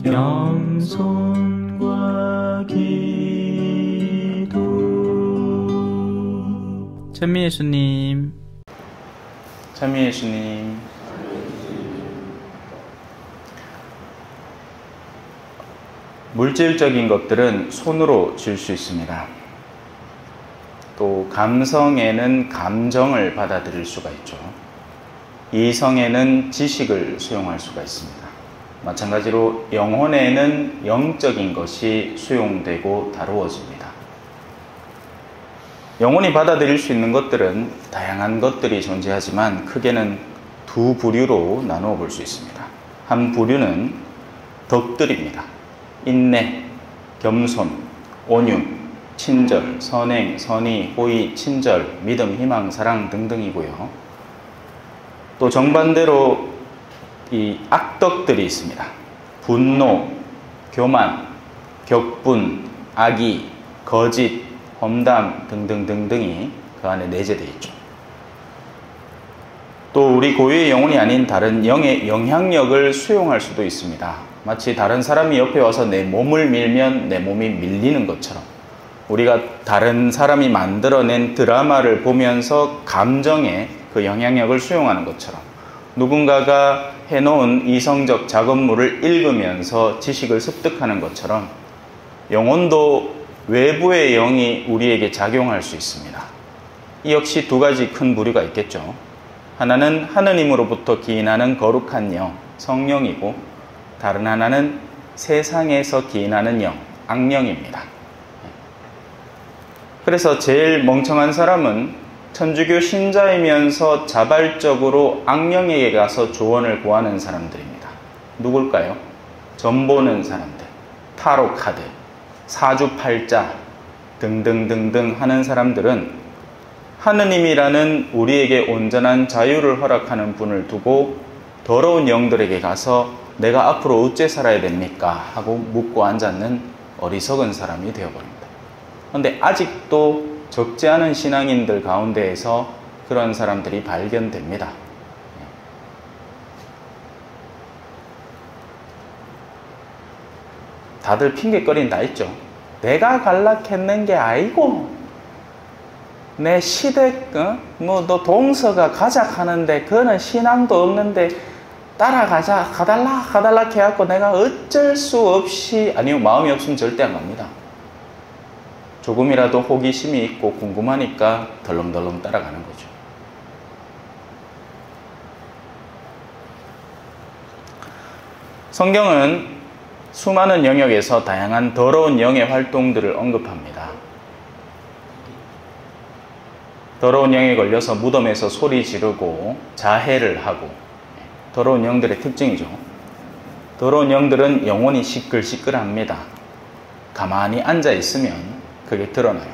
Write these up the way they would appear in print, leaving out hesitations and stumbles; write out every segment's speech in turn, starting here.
겸손과 기도. 찬미예수님, 찬미예수님. 물질적인 것들은 손으로 쥘 수 있습니다. 또 감성에는 감정을 받아들일 수가 있죠. 이성에는 지식을 수용할 수가 있습니다. 마찬가지로 영혼에는 영적인 것이 수용되고 다루어집니다. 영혼이 받아들일 수 있는 것들은 다양한 것들이 존재하지만 크게는 두 부류로 나누어 볼 수 있습니다. 한 부류는 덕들입니다. 인내, 겸손, 온유, 친절, 선행, 선의, 호의, 친절, 믿음, 희망, 사랑 등등이고요. 또 정반대로 이 악덕들이 있습니다. 분노, 교만, 격분, 악의, 거짓, 험담 등등등등이 그 안에 내재되어 있죠. 또 우리 고유의 영혼이 아닌 다른 영의 영향력을 수용할 수도 있습니다. 마치 다른 사람이 옆에 와서 내 몸을 밀면 내 몸이 밀리는 것처럼, 우리가 다른 사람이 만들어낸 드라마를 보면서 감정의 그 영향력을 수용하는 것처럼, 누군가가 해놓은 이성적 작업물을 읽으면서 지식을 습득하는 것처럼 영혼도 외부의 영이 우리에게 작용할 수 있습니다. 이 역시 두 가지 큰 부류가 있겠죠. 하나는 하느님으로부터 기인하는 거룩한 영, 성령이고, 다른 하나는 세상에서 기인하는 영, 악령입니다. 그래서 제일 멍청한 사람은 천주교 신자이면서 자발적으로 악령에게 가서 조언을 구하는 사람들입니다. 누굴까요? 점 보는 사람들, 타로 카드, 사주팔자 등등등등 하는 사람들은 하느님이라는 우리에게 온전한 자유를 허락하는 분을 두고 더러운 영들에게 가서 내가 앞으로 어째 살아야 됩니까? 하고 묻고 앉았는 어리석은 사람이 되어버립니다. 그런데 아직도 적지 않은 신앙인들 가운데에서 그런 사람들이 발견됩니다. 다들 핑계거리는 다 있죠. 내가 갈락했는 게 아니고 내 시댁 너 동서가 가작하는데 그거는 신앙도 없는데 따라가자 가달라 해갖고 내가 어쩔 수 없이, 아니요, 마음이 없으면 절대 안 갑니다. 조금이라도 호기심이 있고 궁금하니까 덜렁덜렁 따라가는 거죠. 성경은 수많은 영역에서 다양한 더러운 영의 활동들을 언급합니다. 더러운 영에 걸려서 무덤에서 소리 지르고 자해를 하고, 더러운 영들의 특징이죠. 더러운 영들은 영혼이 시끌시끌합니다. 가만히 앉아 있으면 그게 드러나요.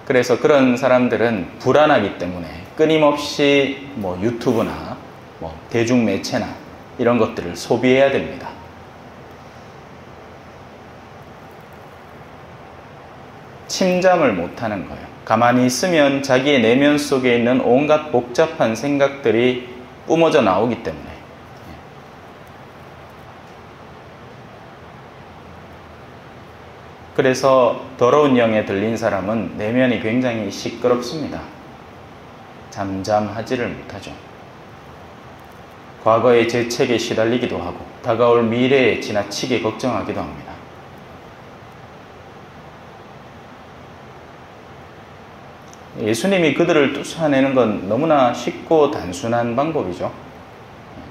그래서 그런 사람들은 불안하기 때문에 끊임없이 유튜브나 대중매체나 이런 것들을 소비해야 됩니다. 침잠을 못하는 거예요. 가만히 있으면 자기의 내면 속에 있는 온갖 복잡한 생각들이 뿜어져 나오기 때문에. 그래서 더러운 영에 들린 사람은 내면이 굉장히 시끄럽습니다. 잠잠하지를 못하죠. 과거의 죄책에 시달리기도 하고 다가올 미래에 지나치게 걱정하기도 합니다. 예수님이 그들을 쫓아내는 건 너무나 쉽고 단순한 방법이죠.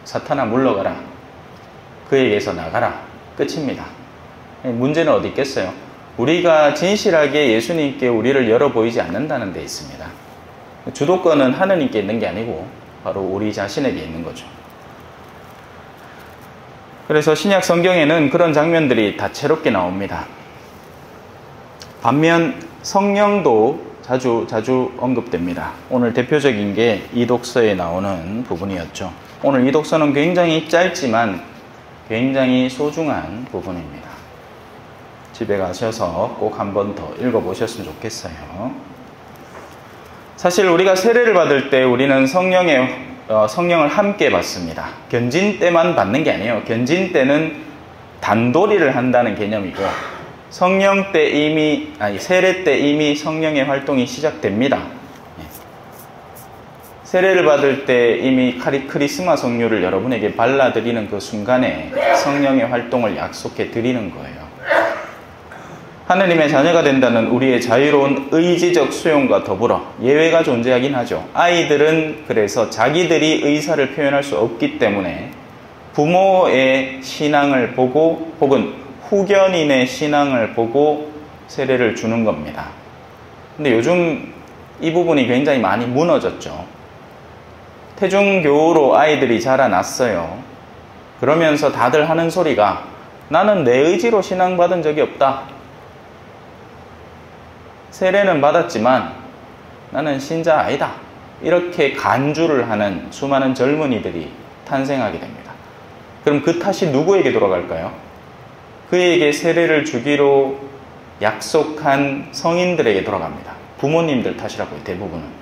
사탄아 물러가라. 그에게서 나가라. 끝입니다. 문제는 어디 있겠어요? 우리가 진실하게 예수님께 우리를 열어 보이지 않는다는 데 있습니다. 주도권은 하느님께 있는 게 아니고 바로 우리 자신에게 있는 거죠. 그래서 신약 성경에는 그런 장면들이 다채롭게 나옵니다. 반면 성령도 자주 언급됩니다. 오늘 대표적인 게 이 독서에 나오는 부분이었죠. 오늘 이 독서는 굉장히 짧지만 굉장히 소중한 부분입니다. 집에 가셔서 꼭 한 번 더 읽어보셨으면 좋겠어요. 사실 우리가 세례를 받을 때 우리는 성령을 함께 받습니다. 견진 때만 받는 게 아니에요. 견진 때는 단도리를 한다는 개념이고, 성령 때 이미, 세례 때 이미 성령의 활동이 시작됩니다. 세례를 받을 때 이미 크리스마 성료를 여러분에게 발라드리는 그 순간에 성령의 활동을 약속해 드리는 거예요. 하느님의 자녀가 된다는 우리의 자유로운 의지적 수용과 더불어 예외가 존재하긴 하죠. 아이들은 그래서 자기들이 의사를 표현할 수 없기 때문에 부모의 신앙을 보고 혹은 후견인의 신앙을 보고 세례를 주는 겁니다. 근데 요즘 이 부분이 굉장히 많이 무너졌죠. 태중교로 아이들이 자라났어요. 그러면서 다들 하는 소리가 나는 내 의지로 신앙받은 적이 없다. 세례는 받았지만 나는 신자 아니다. 이렇게 간주를 하는 수많은 젊은이들이 탄생하게 됩니다. 그럼 그 탓이 누구에게 돌아갈까요? 그에게 세례를 주기로 약속한 성인들에게 돌아갑니다. 부모님들 탓이라고요, 대부분은.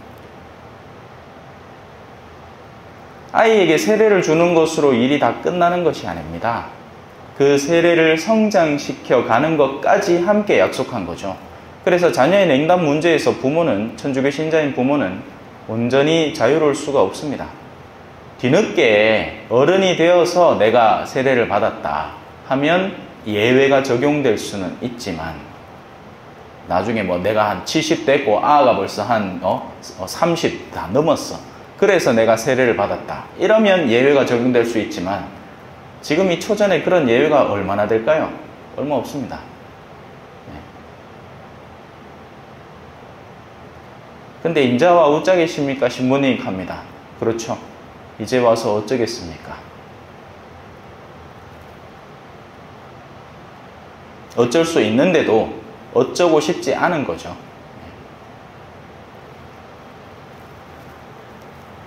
아이에게 세례를 주는 것으로 일이 다 끝나는 것이 아닙니다. 그 세례를 성장시켜 가는 것까지 함께 약속한 거죠. 그래서 자녀의 냉담 문제에서 부모는, 천주교 신자인 부모는 온전히 자유로울 수가 없습니다. 뒤늦게 어른이 되어서 내가 세례를 받았다 하면 예외가 적용될 수는 있지만, 나중에 뭐 내가 한 70 됐고 아가 벌써 한 30 다 넘었어. 그래서 내가 세례를 받았다. 이러면 예외가 적용될 수 있지만, 지금 이 초전에 그런 예외가 얼마나 될까요? 얼마 없습니다. 근데 인자와 웃자 계십니까? 신부님 합니다. 그렇죠. 이제 와서 어쩌겠습니까? 어쩔 수 있는데도 어쩌고 싶지 않은 거죠.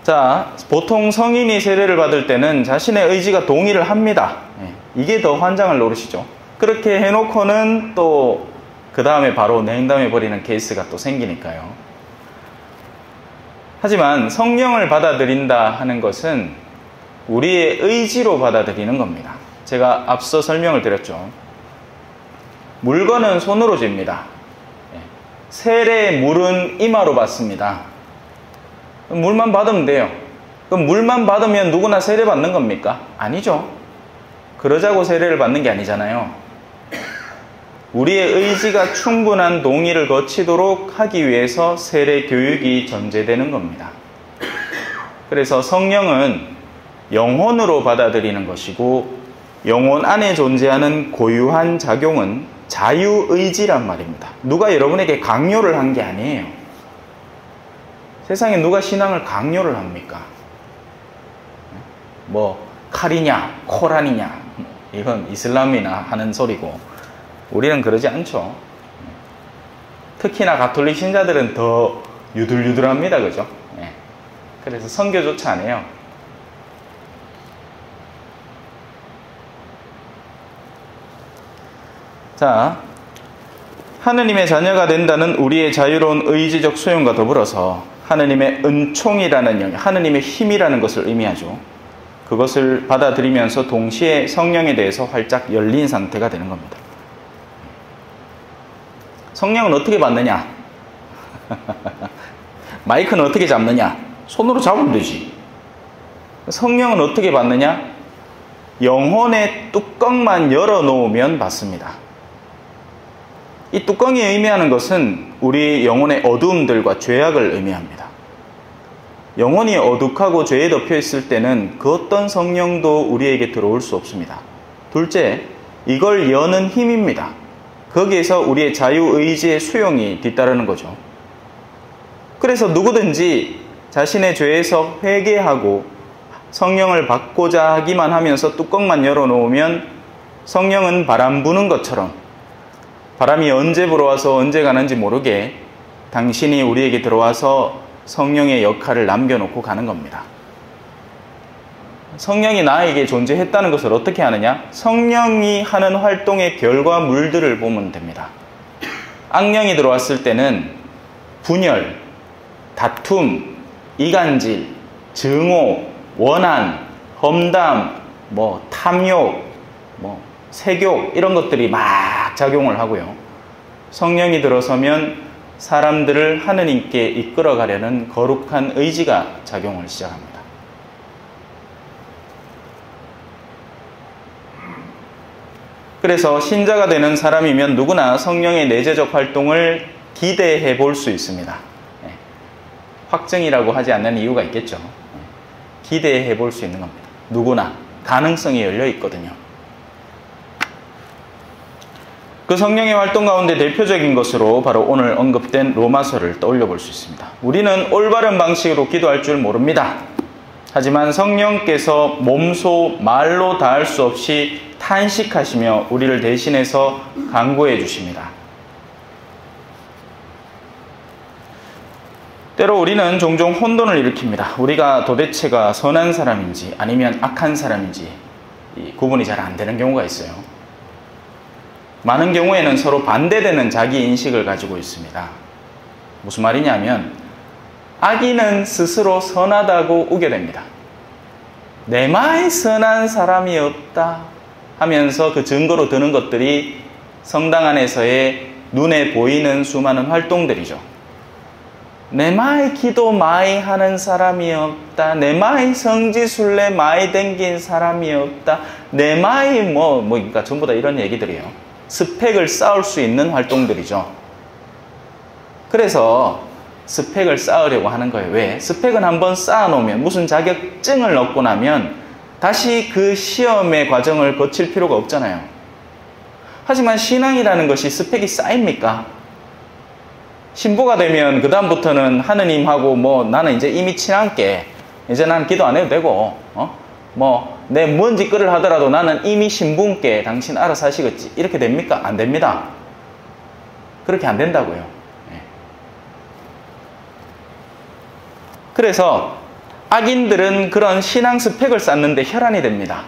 자, 보통 성인이 세례를 받을 때는 자신의 의지가 동의를 합니다. 이게 더 환장을 노리시죠. 그렇게 해놓고는 또 그 다음에 바로 냉담해버리는 케이스가 또 생기니까요. 하지만 성령을 받아들인다 하는 것은 우리의 의지로 받아들이는 겁니다. 제가 앞서 설명을 드렸죠. 물건은 손으로 쥡니다. 세례의 물은 이마로 받습니다. 물만 받으면 돼요. 그럼 물만 받으면 누구나 세례 받는 겁니까? 아니죠. 그러자고 세례를 받는 게 아니잖아요. 우리의 의지가 충분한 동의를 거치도록 하기 위해서 세례 교육이 전제되는 겁니다. 그래서 성령은 영혼으로 받아들이는 것이고, 영혼 안에 존재하는 고유한 작용은 자유의지란 말입니다. 누가 여러분에게 강요를 한 게 아니에요. 세상에 누가 신앙을 강요를 합니까? 뭐 칼이냐 코란이냐 이건 이슬람이나 하는 소리고, 우리는 그러지 않죠. 특히나 가톨릭 신자들은 더 유들유들합니다. 그죠? 그래서 선교조차 안 해요. 자, 하느님의 자녀가 된다는 우리의 자유로운 의지적 수용과 더불어서 하느님의 은총이라는 영역, 하느님의 힘이라는 것을 의미하죠. 그것을 받아들이면서 동시에 성령에 대해서 활짝 열린 상태가 되는 겁니다. 성령은 어떻게 받느냐? 마이크는 어떻게 잡느냐? 손으로 잡으면 되지. 성령은 어떻게 받느냐? 영혼의 뚜껑만 열어놓으면 받습니다. 이 뚜껑이 의미하는 것은 우리 영혼의 어두움들과 죄악을 의미합니다. 영혼이 어둑하고 죄에 덮여 있을 때는 그 어떤 성령도 우리에게 들어올 수 없습니다. 둘째, 이걸 여는 힘입니다. 거기에서 우리의 자유의지의 수용이 뒤따르는 거죠. 그래서 누구든지 자신의 죄에서 회개하고 성령을 받고자 하기만 하면서 뚜껑만 열어놓으면 성령은 바람 부는 것처럼 바람이 언제 불어와서 언제 가는지 모르게 당신이 우리에게 들어와서 성령의 역할을 남겨놓고 가는 겁니다. 성령이 나에게 존재했다는 것을 어떻게 아느냐? 성령이 하는 활동의 결과물들을 보면 됩니다. 악령이 들어왔을 때는 분열, 다툼, 이간질, 증오, 원한, 험담, 탐욕, 세교 이런 것들이 막 작용을 하고요. 성령이 들어서면 사람들을 하느님께 이끌어가려는 거룩한 의지가 작용을 시작합니다. 그래서 신자가 되는 사람이면 누구나 성령의 내재적 활동을 기대해 볼 수 있습니다. 확증이라고 하지 않는 이유가 있겠죠. 기대해 볼 수 있는 겁니다. 누구나 가능성이 열려 있거든요. 그 성령의 활동 가운데 대표적인 것으로 바로 오늘 언급된 로마서를 떠올려 볼 수 있습니다. 우리는 올바른 방식으로 기도할 줄 모릅니다. 하지만 성령께서 몸소 말로 다할 수 없이 탄식하시며 우리를 대신해서 간구해 주십니다. 때로 우리는 종종 혼돈을 일으킵니다. 우리가 도대체가 선한 사람인지 아니면 악한 사람인지 구분이 잘 안 되는 경우가 있어요. 많은 경우에는 서로 반대되는 자기 인식을 가지고 있습니다. 무슨 말이냐면 악인은 스스로 선하다고 우겨댑니다. 내마에 선한 사람이 없다 하면서 그 증거로 드는 것들이 성당 안에서의 눈에 보이는 수많은 활동들이죠. 내마에 기도 많이 하는 사람이 없다. 내마에 성지순례 많이 댕긴 사람이 없다. 내마에 그러니까 전부 다 이런 얘기들이에요. 스펙을 쌓을 수 있는 활동들이죠. 그래서 스펙을 쌓으려고 하는 거예요. 왜? 스펙은 한번 쌓아놓으면 무슨 자격증을 얻고 나면 다시 그 시험의 과정을 거칠 필요가 없잖아요. 하지만 신앙이라는 것이 스펙이 쌓입니까? 신부가 되면 그 다음부터는 하느님하고 나는 이제 이미 친한께 이제 난 기도 안 해도 되고 내 뭔 짓거리를 하더라도 나는 이미 신부께 당신 알아서 하시겠지 이렇게 됩니까? 안 됩니다. 그렇게 안 된다고요. 그래서 악인들은 그런 신앙 스펙을 쌓는데 혈안이 됩니다.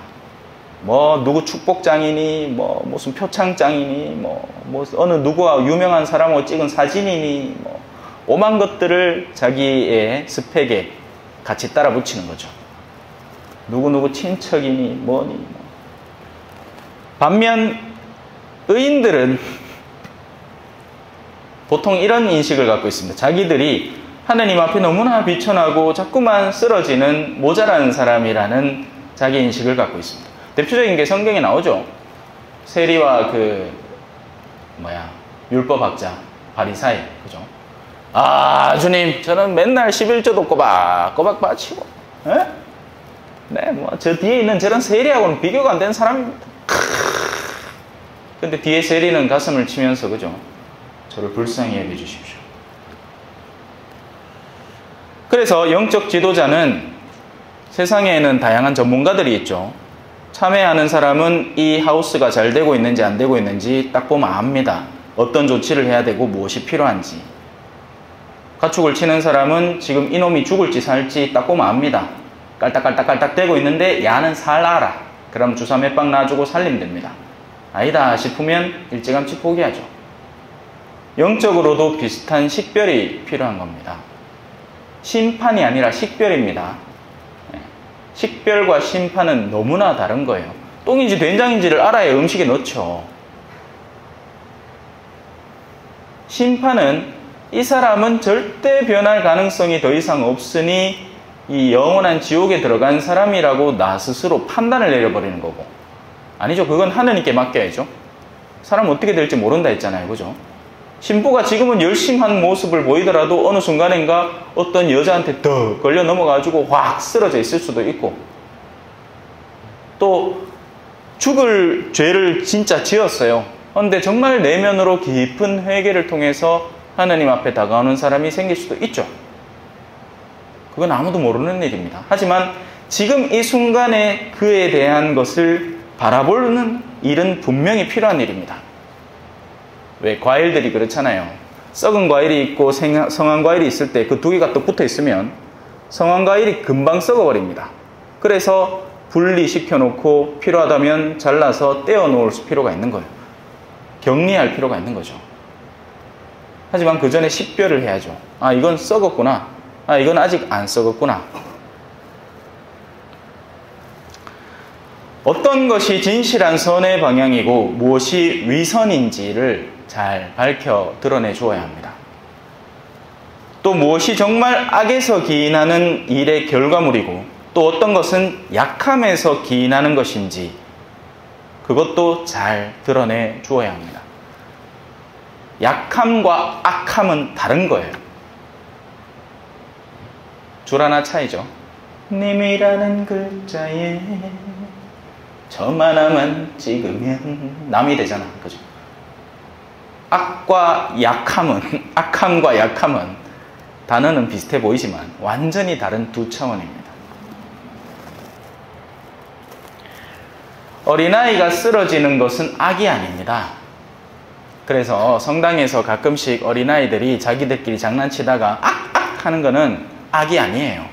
누구 축복장이니, 무슨 표창장이니, 어느 누구와 유명한 사람하고 찍은 사진이니, 오만 것들을 자기의 스펙에 같이 따라 붙이는 거죠. 누구 친척이니, 뭐니. 반면, 의인들은 보통 이런 인식을 갖고 있습니다. 자기들이 하느님 앞에 너무나 비천하고 자꾸만 쓰러지는 모자란 사람이라는 자기 인식을 갖고 있습니다. 대표적인 게 성경에 나오죠. 세리와 율법학자 바리사이, 그죠? 주님, 저는 맨날 11조도 꼬박꼬박 바치고, 저 뒤에 있는 저런 세리하고는 비교가 안 되는 사람입니다. 근데 뒤에 세리는 가슴을 치면서, 그죠? 저를 불쌍히 여겨주십시오. 그래서 영적 지도자는 세상에는 다양한 전문가들이 있죠. 참여하는 사람은 이 하우스가 잘 되고 있는지 안 되고 있는지 딱 보면 압니다. 어떤 조치를 해야 되고 무엇이 필요한지. 가축을 치는 사람은 지금 이놈이 죽을지 살지 딱 보면 압니다. 깔딱깔딱 되고 있는데 야는 살아라. 그럼 주사 몇 방 놔주고 살리면 됩니다. 아니다 싶으면 일찌감치 포기하죠. 영적으로도 비슷한 식별이 필요한 겁니다. 심판이 아니라 식별입니다. 식별과 심판은 너무나 다른 거예요. 똥인지 된장인지를 알아야 음식에 넣죠. 심판은 이 사람은 절대 변할 가능성이 더 이상 없으니 이 영원한 지옥에 들어간 사람이라고 나 스스로 판단을 내려버리는 거고. 아니죠. 그건 하느님께 맡겨야죠. 사람 어떻게 될지 모른다 했잖아요. 그죠? 신부가 지금은 열심히 한 모습을 보이더라도 어느 순간인가 어떤 여자한테 더 걸려 넘어가지고 확 쓰러져 있을 수도 있고, 또 죽을 죄를 진짜 지었어요. 그런데 정말 내면으로 깊은 회개를 통해서 하나님 앞에 다가오는 사람이 생길 수도 있죠. 그건 아무도 모르는 일입니다. 하지만 지금 이 순간에 그에 대한 것을 바라보는 일은 분명히 필요한 일입니다. 왜? 과일들이 그렇잖아요. 썩은 과일이 있고 성한 과일이 있을 때 그 두 개가 또 붙어 있으면 성한 과일이 금방 썩어버립니다. 그래서 분리시켜 놓고 필요하다면 잘라서 떼어 놓을 필요가 있는 거예요. 격리할 필요가 있는 거죠. 하지만 그 전에 식별을 해야죠. 이건 썩었구나. 이건 아직 안 썩었구나. 어떤 것이 진실한 선의 방향이고 무엇이 위선인지를 잘 밝혀 드러내 주어야 합니다. 또 무엇이 정말 악에서 기인하는 일의 결과물이고 또 어떤 것은 약함에서 기인하는 것인지 그것도 잘 드러내 주어야 합니다. 약함과 악함은 다른 거예요. 줄 하나 차이죠. 님이라는 글자에 점 하나만 찍으면 남이 되잖아. 그죠? 악함과 약함은 단어는 비슷해 보이지만 완전히 다른 두 차원입니다. 어린아이가 쓰러지는 것은 악이 아닙니다. 그래서 성당에서 가끔씩 어린아이들이 자기들끼리 장난치다가 악 하는 것은 악이 아니에요.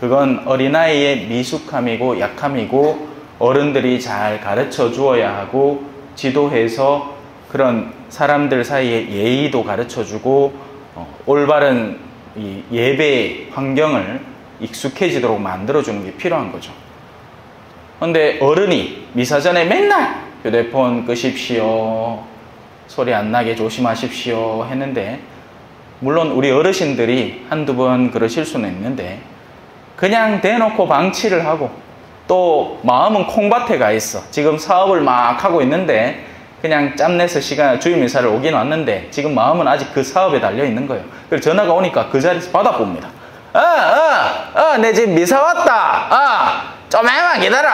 그건 어린아이의 미숙함이고 약함이고 어른들이 잘 가르쳐 주어야 하고 지도해서 그런 사람들 사이에 예의도 가르쳐 주고 올바른 이 예배 환경을 익숙해지도록 만들어주는 게 필요한 거죠. 그런데 어른이 미사 전에 맨날 휴대폰 끄십시오, 소리 안 나게 조심하십시오 했는데, 물론 우리 어르신들이 한두 번 그러실 수는 있는데 그냥 대놓고 방치를 하고 또 마음은 콩밭에 가 있어. 지금 사업을 막 하고 있는데 그냥 짬내서 주임미사를 오긴 왔는데 지금 마음은 아직 그 사업에 달려 있는 거예요. 그래서 전화가 오니까 그 자리에서 받아봅니다. 내 지금 미사 왔다. 좀만 기다려.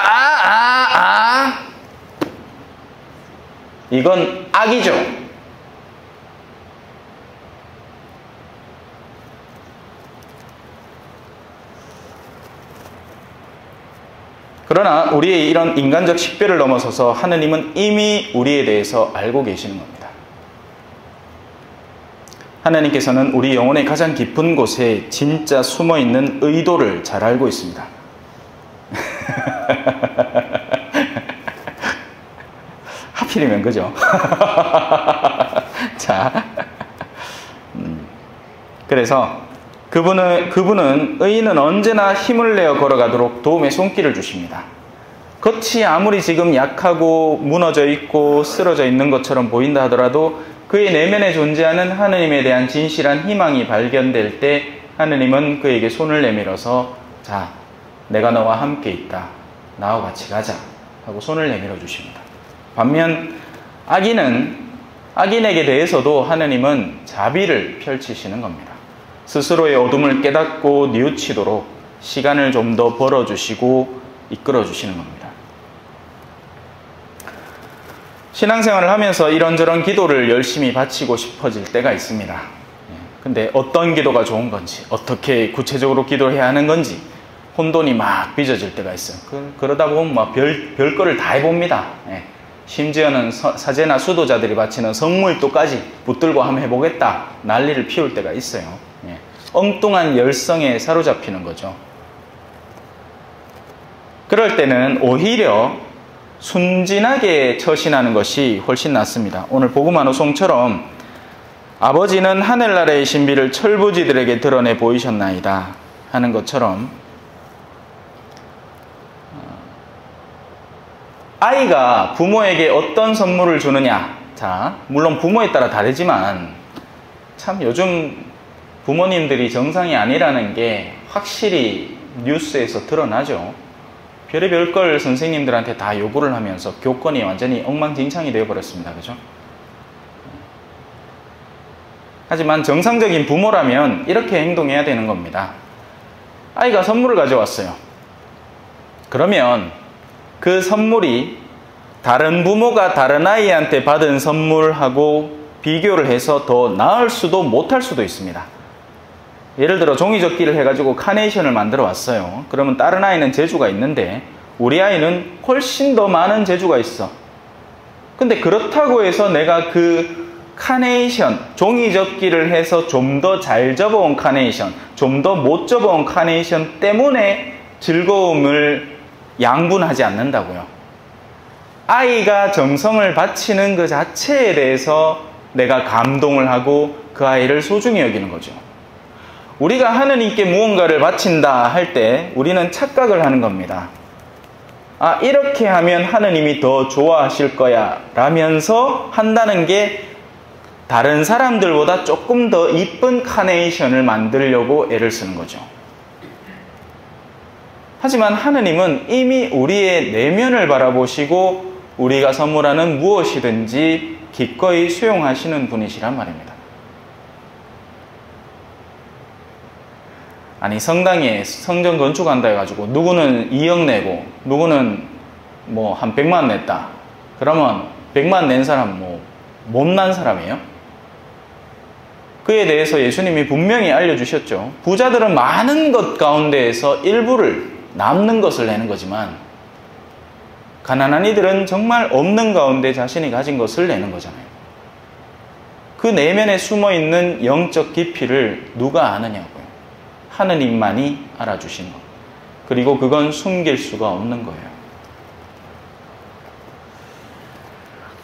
이건 악이죠. 그러나 우리의 이런 인간적 식별을 넘어서서 하느님은 이미 우리에 대해서 알고 계시는 겁니다. 하나님께서는 우리 영혼의 가장 깊은 곳에 진짜 숨어있는 의도를 잘 알고 있습니다. 하필이면 그죠? 자, 그래서 그분은 의인은 언제나 힘을 내어 걸어가도록 도움의 손길을 주십니다. 겉이 아무리 지금 약하고 무너져 있고 쓰러져 있는 것처럼 보인다 하더라도 그의 내면에 존재하는 하느님에 대한 진실한 희망이 발견될 때 하느님은 그에게 손을 내밀어서 자, 내가 너와 함께 있다. 나와 같이 가자. 하고 손을 내밀어 주십니다. 반면 악인에게 대해서도 하느님은 자비를 펼치시는 겁니다. 스스로의 어둠을 깨닫고 뉘우치도록 시간을 좀 더 벌어주시고 이끌어주시는 겁니다. 신앙생활을 하면서 이런저런 기도를 열심히 바치고 싶어질 때가 있습니다. 근데 어떤 기도가 좋은 건지, 어떻게 구체적으로 기도해야 하는 건지 혼돈이 막 빚어질 때가 있어요. 그러다 보면 막 별거를 다 해봅니다. 심지어는 사제나 수도자들이 바치는 성물도까지 붙들고 한번 해보겠다 난리를 피울 때가 있어요. 엉뚱한 열성에 사로잡히는 거죠. 그럴 때는 오히려 순진하게 처신하는 것이 훨씬 낫습니다. 오늘 복음화 노송처럼 아버지는 하늘나라의 신비를 철부지들에게 드러내 보이셨나이다 하는 것처럼 아이가 부모에게 어떤 선물을 주느냐, 자, 물론 부모에 따라 다르지만 참 요즘 부모님들이 정상이 아니라는 게 확실히 뉴스에서 드러나죠. 별의별 걸 선생님들한테 다 요구를 하면서 교권이 완전히 엉망진창이 되어버렸습니다. 그죠? 하지만 정상적인 부모라면 이렇게 행동해야 되는 겁니다. 아이가 선물을 가져왔어요. 그러면 그 선물이 다른 부모가 다른 아이한테 받은 선물하고 비교를 해서 더 나을 수도 못할 수도 있습니다. 예를 들어 종이접기를 해가지고 카네이션을 만들어 왔어요. 그러면 다른 아이는 재주가 있는데 우리 아이는 훨씬 더 많은 재주가 있어. 근데 그렇다고 해서 내가 그 카네이션, 종이접기를 해서 좀 더 잘 접어온 카네이션, 좀 더 못 접어온 카네이션 때문에 즐거움을 양분하지 않는다고요. 아이가 정성을 바치는 그 자체에 대해서 내가 감동을 하고 그 아이를 소중히 여기는 거죠. 우리가 하느님께 무언가를 바친다 할 때 우리는 착각을 하는 겁니다. 아, 이렇게 하면 하느님이 더 좋아하실 거야 라면서 한다는 게 다른 사람들보다 조금 더 이쁜 카네이션을 만들려고 애를 쓰는 거죠. 하지만 하느님은 이미 우리의 내면을 바라보시고 우리가 선물하는 무엇이든지 기꺼이 수용하시는 분이시란 말입니다. 아니, 성당에 성전 건축한다 해가지고 누구는 2억 내고 누구는 뭐 한 100만 냈다. 그러면 100만 낸 사람 뭐 못난 사람이에요? 그에 대해서 예수님이 분명히 알려주셨죠. 부자들은 많은 것 가운데에서 일부를 남는 것을 내는 거지만 가난한 이들은 정말 없는 가운데 자신이 가진 것을 내는 거잖아요. 그 내면에 숨어있는 영적 깊이를 누가 아느냐고요. 하느님만이 알아주신 것. 그리고 그건 숨길 수가 없는 거예요.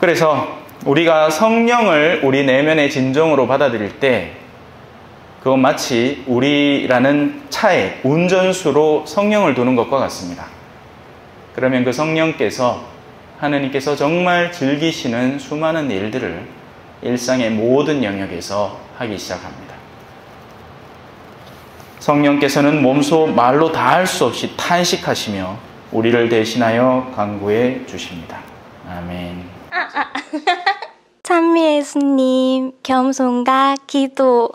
그래서 우리가 성령을 우리 내면의 진정으로 받아들일 때 그건 마치 우리라는 차에 운전수로 성령을 두는 것과 같습니다. 그러면 그 성령께서 하느님께서 정말 즐기시는 수많은 일들을 일상의 모든 영역에서 하기 시작합니다. 성령께서는 몸소 말로 다 할 수 없이 탄식하시며 우리를 대신하여 간구해 주십니다. 아멘. 찬미 예수님, 겸손과 기도.